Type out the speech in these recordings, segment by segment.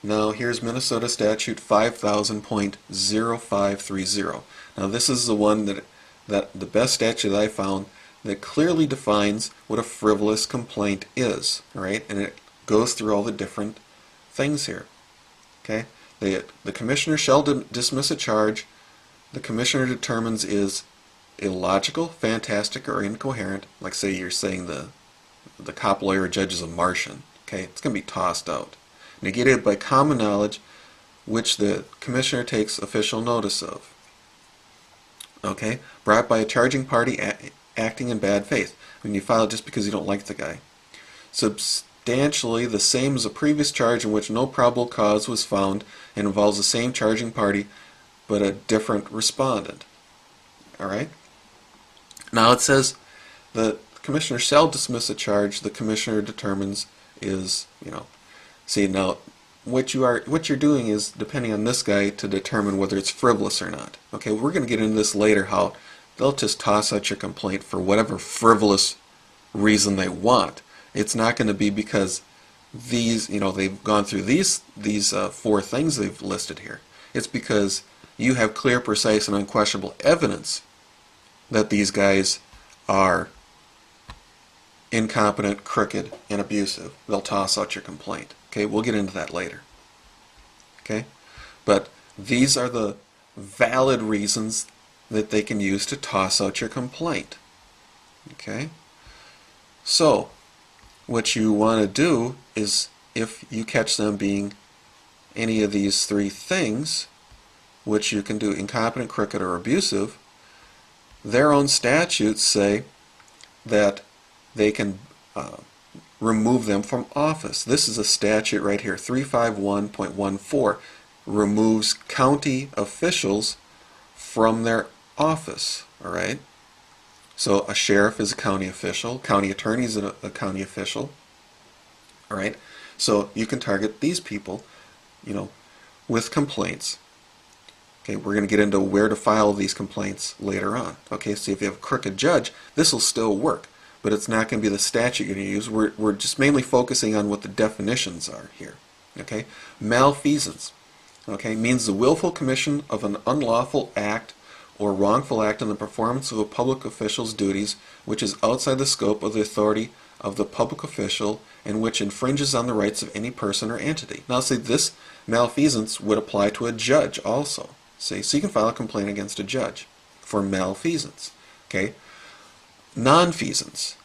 Now here's Minnesota Statute 5000.0530. Now this is the one that the best statute that I found that clearly defines what a frivolous complaint is, right? And it goes through all the different things here. Okay? The commissioner shall dismiss a charge the commissioner determines is illogical, fantastic, or incoherent. Like say you're saying the cop lawyer judge is a Martian. Okay? It's going to be tossed out. Negated by common knowledge, which the commissioner takes official notice of. Okay? Brought by a charging party acting in bad faith. When you file it just because you don't like the guy. Substantially the same as a previous charge in which no probable cause was found and involves the same charging party but a different respondent. Alright? Now it says the commissioner shall dismiss a charge the commissioner determines is, see now what you're doing is depending on this guy to determine whether it's frivolous or not. Okay, we're going to get into this later how they'll just toss out your complaint for whatever frivolous reason they want. It's not going to be because these, they've gone through these four things they've listed here. It's because you have clear, precise, and unquestionable evidence that these guys are incompetent, crooked, and abusive. They'll toss out your complaint. Okay, we'll get into that later. Okay, but these are the valid reasons that they can use to toss out your complaint. Okay, so what you want to do is if you catch them being any of these three things, which you can do incompetent, crooked, or abusive, their own statutes say that they can remove them from office. This is a statute right here, 351.14, removes county officials from their office. Alright? So a sheriff is a county official, county attorney is a county official. Alright? So you can target these people, with complaints. Okay, we're going to get into where to file these complaints later on. Okay, so if you have a crooked judge, this will still work, but it's not going to be the statute you're going to use. We're just mainly focusing on what the definitions are here. Okay, malfeasance. Okay, means the willful commission of an unlawful act or wrongful act in the performance of a public official's duties which is outside the scope of the authority of the public official and which infringes on the rights of any person or entity. Now see, this malfeasance would apply to a judge also. See, so you can file a complaint against a judge for malfeasance. Okay, nonfeasance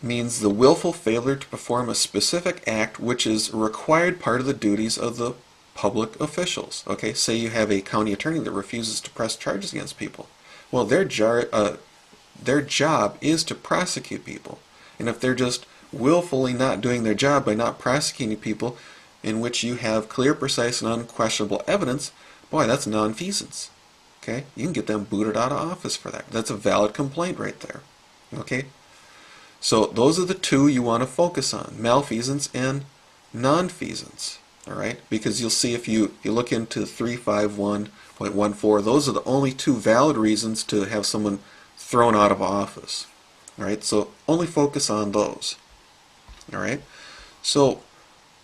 means the willful failure to perform a specific act which is a required part of the duties of the public officials. Okay, say you have a county attorney that refuses to press charges against people. Well, their job is to prosecute people. And if they're just willfully not doing their job by not prosecuting people in which you have clear, precise, and unquestionable evidence, boy, that's nonfeasance. Okay, you can get them booted out of office for that. That's a valid complaint right there. Okay, so those are the two you want to focus on, malfeasance and nonfeasance. Alright, because you'll see if you look into 351.14, those are the only two valid reasons to have someone thrown out of office. Alright, so only focus on those. Alright, so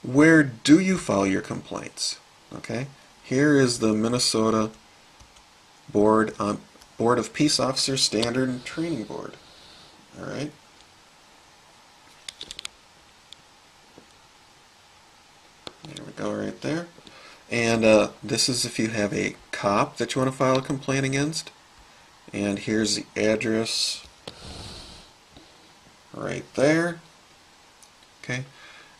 where do you file your complaints? Okay, here is the Minnesota Board of Peace Officers Standard and Training Board. Alright. There we go, right there. And this is if you have a cop that you want to file a complaint against. And here's the address right there. Okay.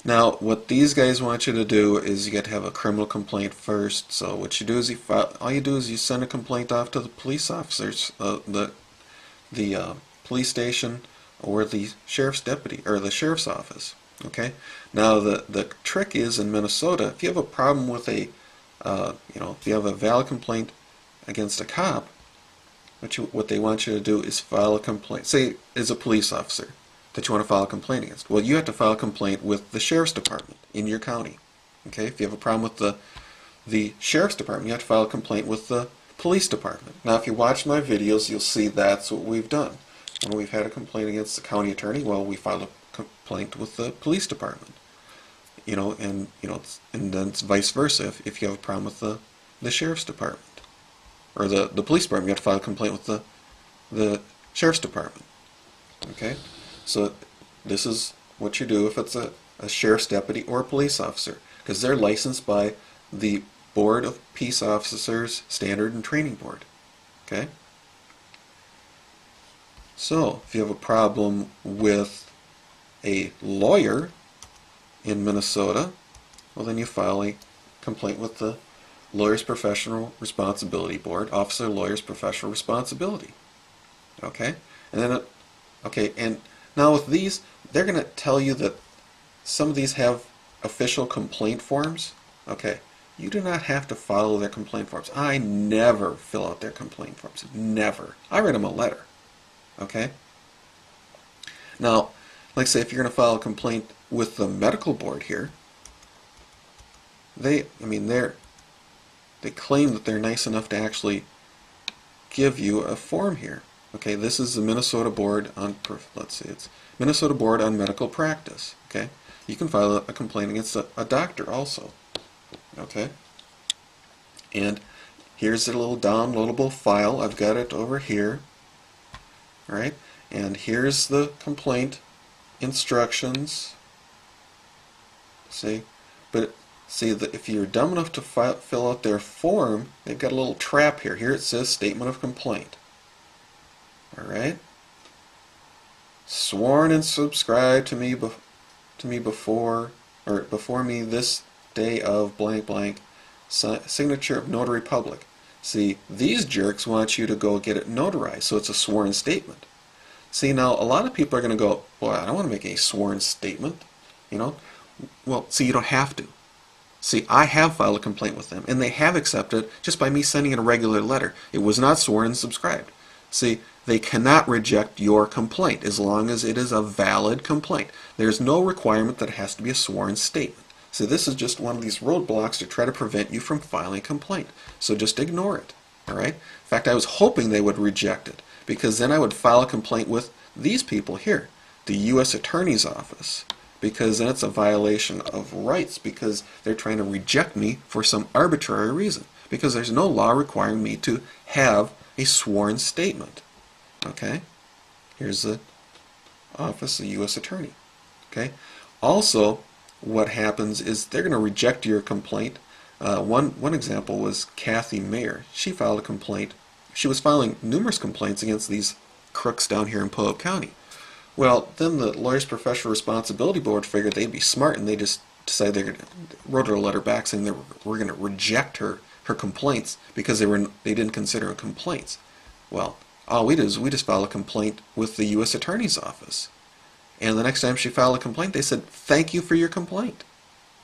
Now, what these guys want you to do is you got to have a criminal complaint first. So what you do is all you do is you send a complaint off to the police officers, the police station or the sheriff's deputy or the sheriff's office. Okay. Now the trick is in Minnesota, if you have a problem with if you have a valid complaint against a cop, what they want you to do is file a complaint. Say is a police officer that you want to file a complaint against. Well, you have to file a complaint with the sheriff's department in your county. Okay. If you have a problem with the sheriff's department, you have to file a complaint with the police department. Now, if you watch my videos, you'll see that's what we've done. When we've had a complaint against the county attorney, well, we filed a complaint with the police department. and then it's vice versa. If you have a problem with the sheriff's department or the police department, you have to file a complaint with the sheriff's department. Okay, so this is what you do if it's a sheriff's deputy or a police officer, because they're licensed by the Board of Peace Officers Standard and Training Board. Okay, so if you have a problem with a lawyer in Minnesota, well, then you file a complaint with the Lawyers Professional Responsibility Board, Officer Lawyers Professional Responsibility. Okay, and then and now with these, they're going to tell you that some of these have official complaint forms. Okay, you do not have to follow their complaint forms. I never fill out their complaint forms. Never. I write them a letter. Okay. Now, like say if you're going to file a complaint with the medical board here, they claim that they're nice enough to actually give you a form here. Okay, this is the Minnesota Board on, let's see, it's Minnesota Board on Medical Practice. Okay, you can file a complaint against a doctor also. Okay, and here's a little downloadable file. I've got it over here. All right, and here's the complaint instructions. See, but see that if you're dumb enough to fill out their form, they've got a little trap here. Here it says Statement of Complaint. All right. Sworn and subscribed to me before me this day of blank blank. Signature of Notary Public. See, these jerks want you to go get it notarized, so it's a sworn statement. See, now a lot of people are going to go, well, I don't want to make a sworn statement, Well, see, you don't have to. See, I have filed a complaint with them, and they have accepted just by me sending in a regular letter. It was not sworn and subscribed. See, they cannot reject your complaint as long as it is a valid complaint. There's no requirement that it has to be a sworn statement. So this is just one of these roadblocks to try to prevent you from filing a complaint. So just ignore it. All right? In fact, I was hoping they would reject it, because then I would file a complaint with these people here, the U.S. Attorney's Office, because then it's a violation of rights, because they're trying to reject me for some arbitrary reason, because there's no law requiring me to have a sworn statement. Okay? Here's the Office of the U.S. Attorney. Okay? Also, what happens is they're going to reject your complaint. One example was Kathy Mayer. She filed a complaint. She was filing numerous complaints against these crooks down here in Polk County. Well, then the Lawyers Professional Responsibility Board figured they'd be smart, and they just decided they wrote her a letter back saying we're going to reject her complaints because they didn't consider them complaints. Well, all we did is we just filed a complaint with the U.S. Attorney's Office. And the next time she filed a complaint, they said, thank you for your complaint.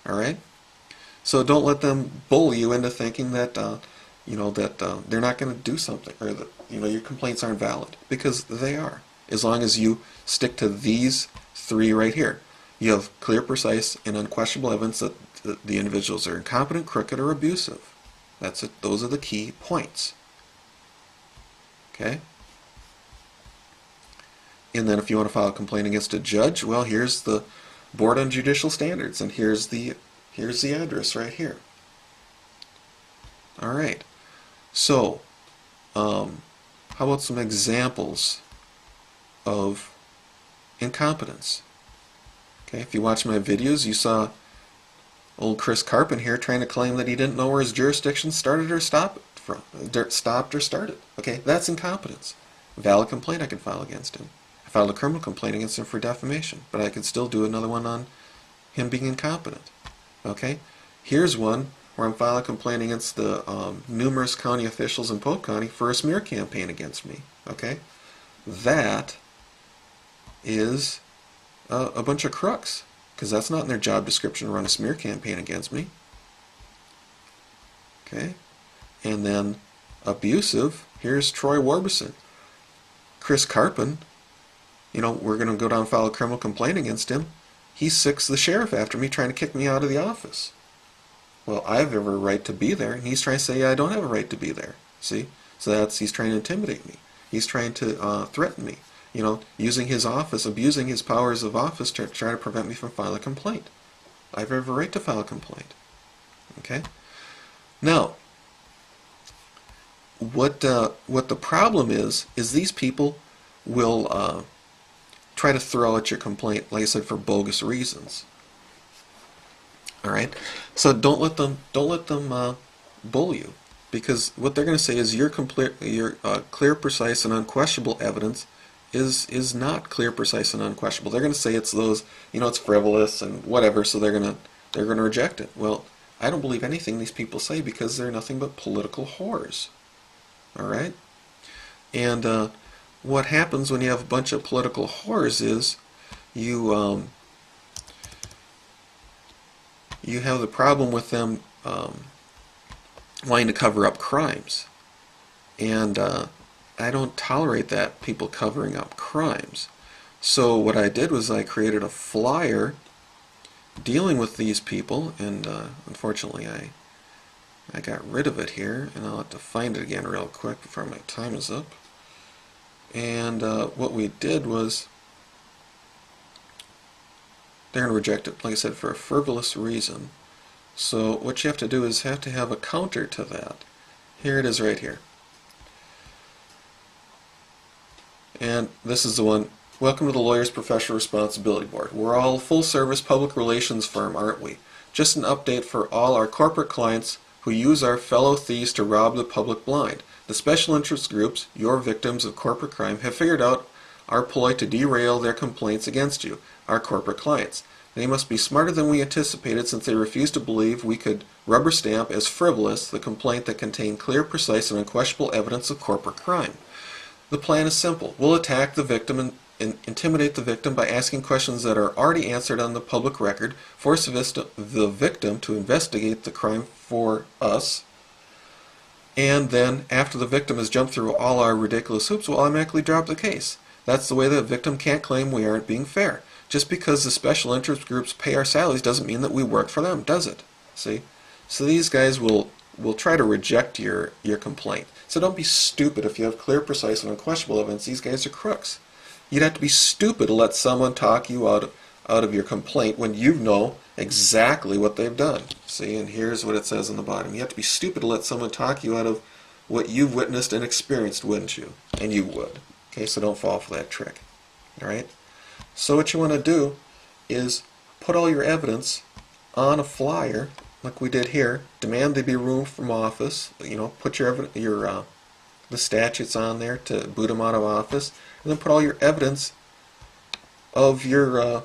All right? So don't let them bully you into thinking that, they're not going to do something, or that, your complaints aren't valid, because they are. As long as you stick to these three right here. You have clear, precise, and unquestionable evidence that the individuals are incompetent, crooked, or abusive. That's it. Those are the key points. Okay? And then if you want to file a complaint against a judge, well, here's the Board on Judicial Standards, and here's the address right here. All right. So, how about some examples of incompetence? Okay, if you watch my videos, you saw old Chris Carpin here trying to claim that he didn't know where his jurisdiction started or stopped or started. Okay, that's incompetence. Valid complaint I can file against him. I filed a criminal complaint against him for defamation, but I could still do another one on him being incompetent. Okay, here's one where I'm filing a complaint against the numerous county officials in Polk County for a smear campaign against me. Okay, that is a bunch of crooks, because that's not in their job description to run a smear campaign against me. Okay, and then abusive, here's Troy Warburson. Chris Carpin, we're going to go down and file a criminal complaint against him. He sicks the sheriff after me, trying to kick me out of the office. Well, I have every right to be there, and he's trying to say I don't have a right to be there. See? So he's trying to intimidate me. He's trying to threaten me. Using his office, abusing his powers of office to try to prevent me from filing a complaint. I have every right to file a complaint. Okay? Now, what the problem is these people will try to throw out your complaint, like I said, for bogus reasons. All right, so don't let them bully you, because what they're going to say is your clear, precise, and unquestionable evidence is not clear, precise, and unquestionable. They're going to say it's those, it's frivolous and whatever, so they're going to reject it. Well, I don't believe anything these people say, because they're nothing but political whores. All right, and what happens when you have a bunch of political whores is you have the problem with them wanting to cover up crimes, and I don't tolerate that, people covering up crimes. So what I did was I created a flyer dealing with these people, and unfortunately I got rid of it here, and I'll have to find it again real quick before my time is up. And what we did was, they're going to reject it, like I said, for a frivolous reason. So what you have to do is have to have a counter to that. Here it is right here. And this is the one. Welcome to the Lawyer's Professional Responsibility Board. We're all a full-service public relations firm, aren't we? Just an update for all our corporate clients who use our fellow thieves to rob the public blind. The special interest groups, your victims of corporate crime, have figured out our ploy to derail their complaints against you, our corporate clients. They must be smarter than we anticipated, since they refuse to believe we could rubber stamp as frivolous the complaint that contained clear, precise, and unquestionable evidence of corporate crime. The plan is simple. We'll attack the victim and intimidate the victim by asking questions that are already answered on the public record, force the victim to investigate the crime for us, and then after the victim has jumped through all our ridiculous hoops, we'll automatically drop the case. That's the way the victim can't claim we aren't being fair. Just because the special interest groups pay our salaries doesn't mean that we work for them, does it? See? So these guys will try to reject your complaint. So don't be stupid if you have clear, precise, and unquestionable evidence. These guys are crooks. You'd have to be stupid to let someone talk you out of your complaint when you know exactly what they've done. See, and here's what it says on the bottom. You have to be stupid to let someone talk you out of what you've witnessed and experienced, wouldn't you? And you would. Okay, so don't fall for that trick. All right? So what you want to do is put all your evidence on a flyer, like we did here. Demand they be removed from office. Put the statutes on there to boot them out of office, and then put all your evidence of your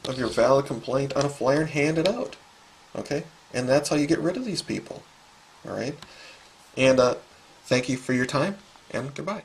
valid complaint on a flyer and hand it out. Okay, and that's how you get rid of these people. All right, and thank you for your time, and goodbye.